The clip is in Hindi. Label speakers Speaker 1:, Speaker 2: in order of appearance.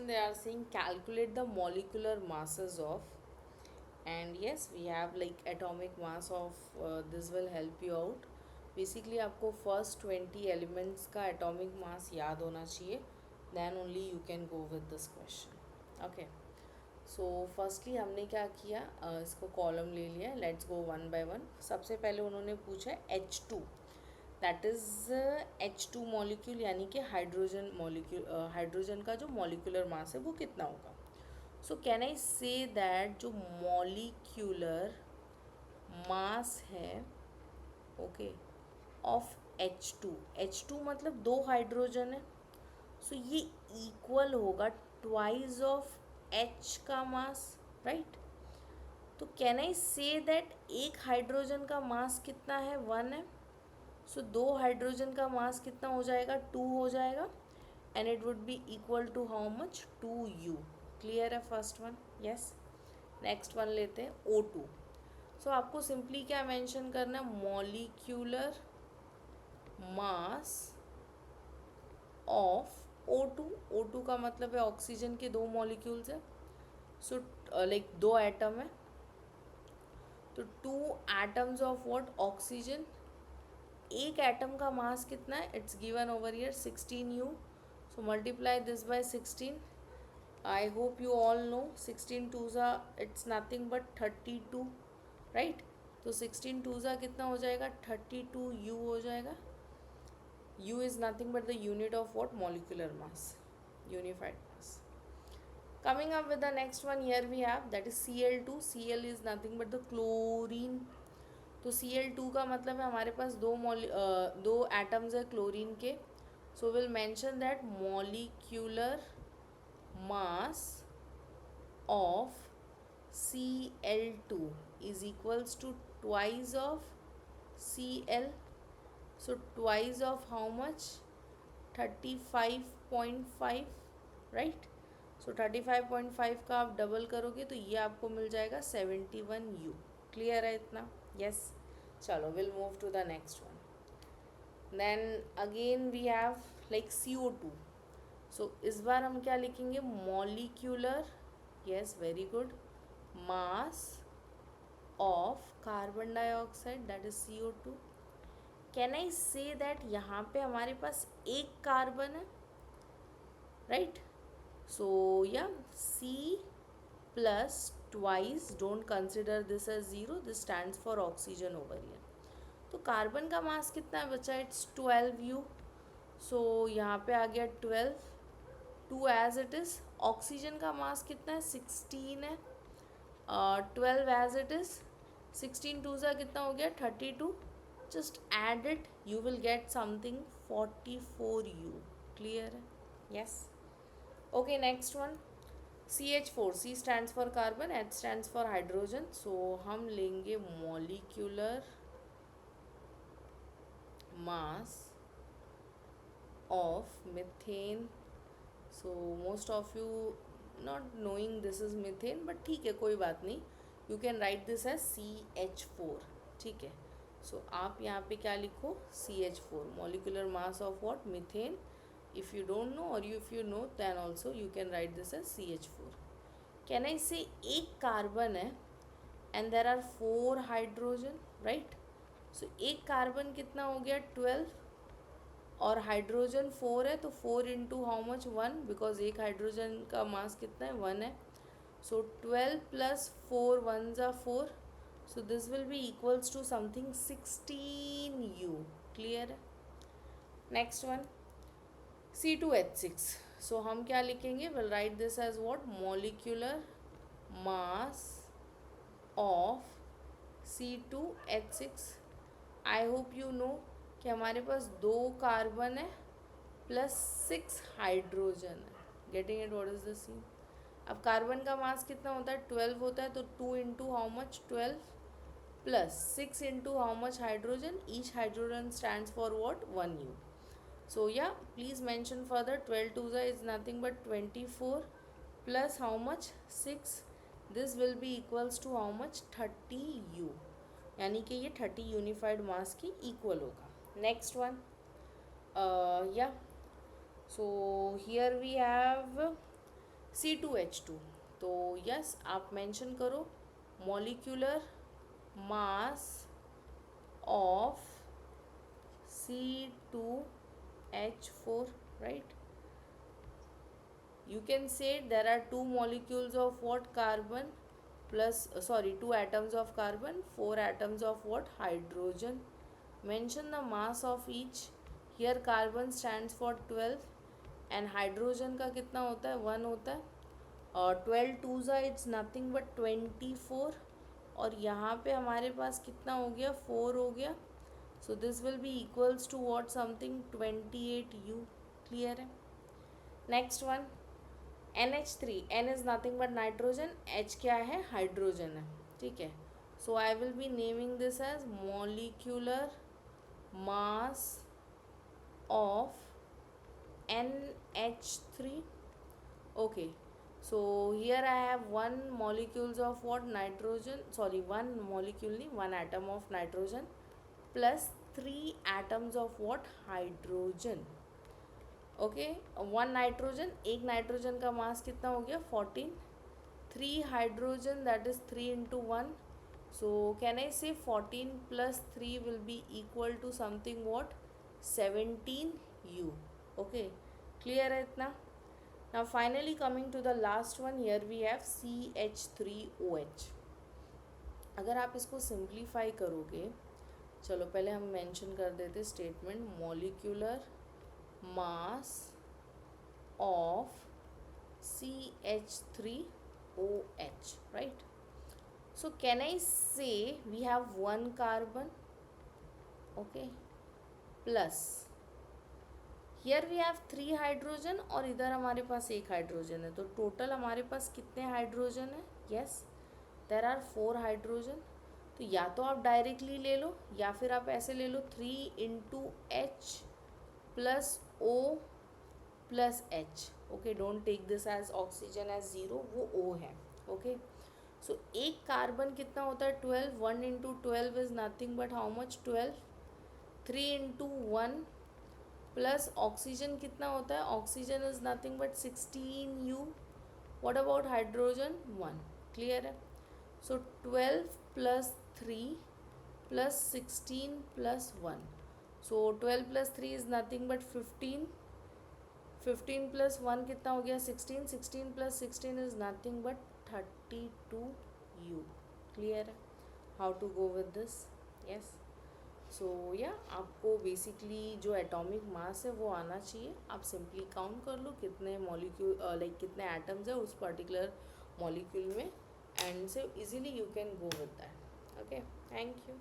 Speaker 1: they are saying calculate the molecular masses of, and yes, we have like atomic mass of this will help you out. Basically आपको फर्स्ट 20 एलिमेंट्स का एटॉमिक मास याद होना चाहिए, then only you can go with this question. Okay, so firstly हमने क्या किया, इसको कॉलम ले लिया. Let's go one by one. सबसे पहले उन्होंने पूछा H2, that is H2 molecule, यानी कि हाइड्रोजन मॉलिक्यूल. हाइड्रोजन का जो मॉलिक्यूलर मास है वो कितना होगा. सो कैन आई से दैट जो मॉलिक्यूलर मास है, ओके, ऑफ H2. H2 मतलब दो हाइड्रोजन है, सो ये इक्वल होगा ट्वाइस ऑफ H का मास, राइट. तो कैन आई से दैट एक हाइड्रोजन का मास कितना है, 1 है. सो दो हाइड्रोजन का मास कितना हो जाएगा, 2 हो जाएगा. And it would be equal to how much, 2U. Clear है first one. Yes. Next one लेते हैं O2. सो आपको सिंपली क्या मेंशन करना है, molecular mass of O2. O2 का मतलब है ऑक्सीजन के दो मॉलिक्यूल्स है. सो लाइक दो एटम है, तो 2 एटम्स ऑफ व्हाट, ऑक्सीजन. एक एटम का मास कितना है, it's given over here 16U. So multiply this by 16. I hope you all know 16 two ज़ा इट्स नथिंग बट 32, राइट. तो 16 टू ज़ा कितना हो जाएगा, 32U हो जाएगा. U is nothing but the unit of what, molecular mass, unified mass. Coming up with the next one, here we have that is Cl2. Cl is nothing but the chlorine. तो Cl2 का मतलब है हमारे पास दो एटम्स है क्लोरीन के. So will mention that molecular mass of Cl2 is equals to twice of Cl. So twice of how much, 35.5, right. So 35.5 का आप डबल करोगे तो ये आपको मिल जाएगा 71U. क्लियर है इतना. यस. चलो will move to the next one. Then again we have like CO2. So इस बार हम क्या लिखेंगे, molecular, yes very good, mass of carbon dioxide, that is CO2. Can I say that यहाँ पे हमारे पास एक कार्बन है, राइट. सो या C plus twice, don't consider this as zero, this stands for oxygen over here. तो कार्बन का मास कितना है बच्चा, इट्स 12U. सो यहाँ पे आ गया 12, 2 एज इट इज़. ऑक्सीजन का मास कितना है, 16 है. 12 एज इट इज़. 16 टू ज़ा कितना हो गया, 32. just add it, you will get something 44U. clear है. yes. okay, next one CH4. C stands for carbon, H stands for hydrogen. so हम लेंगे molecular mass of methane. so most of you not knowing this is methane, but ठीक है कोई बात नहीं, you can write this as CH4. ठीक है. सो आप यहाँ पे क्या लिखो, CH4, molecular mass of what, methane. If you don't know और if you know then also you can write this as CH4. Can I say एक कार्बन है and there are 4 hydrogen, right. So एक कार्बन कितना हो गया, 12, और हाइड्रोजन 4 है, तो 4 इंटू हाउ मच, 1, बिकॉज एक हाइड्रोजन का मास कितना है, 1 है. सो 12 प्लस 4, 1 ज़ा 4. so this will be equals to something 16U. clear है. next one C2H6. so हम क्या लिखेंगे, will write this as what, molecular mass of C2H6. I hope you know कि हमारे पास दो कार्बन है प्लस 6 हाइड्रोजन है. Getting it, what is the scene. अब कार्बन का मास कितना होता है, 12 होता है, तो 2 into how much, 12, plus 6 into how much, hydrogen. Each hydrogen stands for what, 1U. So या प्लीज मैंशन फर्दर, 12 टू ज़ा is nothing but 24 plus how much, 6. This will be equals to how much, 30U. यानी कि ये 30 यूनिफाइड मास की इक्वल होगा. नेक्स्ट वन, या so here we have C2H2। तो यस आप मेंशन करो molecular mass of C2H4, right? You can say there are two molecules of what? Carbon plus two atoms of carbon, four atoms of what? Hydrogen. Mention the mass of each. Here carbon stands for 12 and hydrogen का कितना होता है? 1 होता है। और 12 टू ज़ा इट्स नथिंग बट 24 और यहाँ पे हमारे पास कितना हो गया? 4 हो गया। So this will be equals to what? Something 28U। Clear है? Next one NH3। N is nothing but nitrogen, H क्या है? हाइड्रोजन है। ठीक है, so I will be naming this as molecular mass of NH3। okay, so here I have one molecules of what? Nitrogen, sorry, one molecule नहीं, one atom of nitrogen plus 3 atoms of what? Hydrogen। Okay, one nitrogen, एक नाइट्रोजन का मास कितना हो गया? 14। 3 hydrogen that is 3 into 1। So can I say 14 plus 3 will be equal to something what? 17U। Okay, clear है इतना? Now finally coming to the last one, here we have CH3OH। अगर आप इसको सिंप्लीफाई करोगे, चलो पहले हम मेंशन कर देते statement, molecular mass of CH3OH, right? So can I say we have one carbon, okay, plus here we have 3 hydrogen और इधर हमारे पास एक हाइड्रोजन है, तो टोटल हमारे पास कितने हाइड्रोजन है? Yes, there are 4 hydrogen. तो या तो आप डायरेक्टली ले लो या फिर आप ऐसे ले लो 3 into H plus O plus H। Okay, don't take this as oxygen as 0, वो O है। ओके, सो एक कार्बन कितना होता है? 12। 1 into 12 is nothing but how much? 12। 3 into 1 plus oxygen कितना होता है? Oxygen is nothing but 16U। What about hydrogen? 1। Clear है? So 12 plus 3 plus 16 plus 1। So 12 plus 3 is nothing but 15। 15 plus 1 कितना हो गया? 16। 16 plus 16 is nothing but 32U। Clear है how to go with this? Yes, सो या आपको बेसिकली जो एटॉमिक मास है वो आना चाहिए। आप सिंपली काउंट कर लो कितने मॉलिक्यूल लाइक कितने एटम्स है उस पर्टिकुलर मॉलिक्यूल में, एंड से easily you can go with that. Okay, thank you.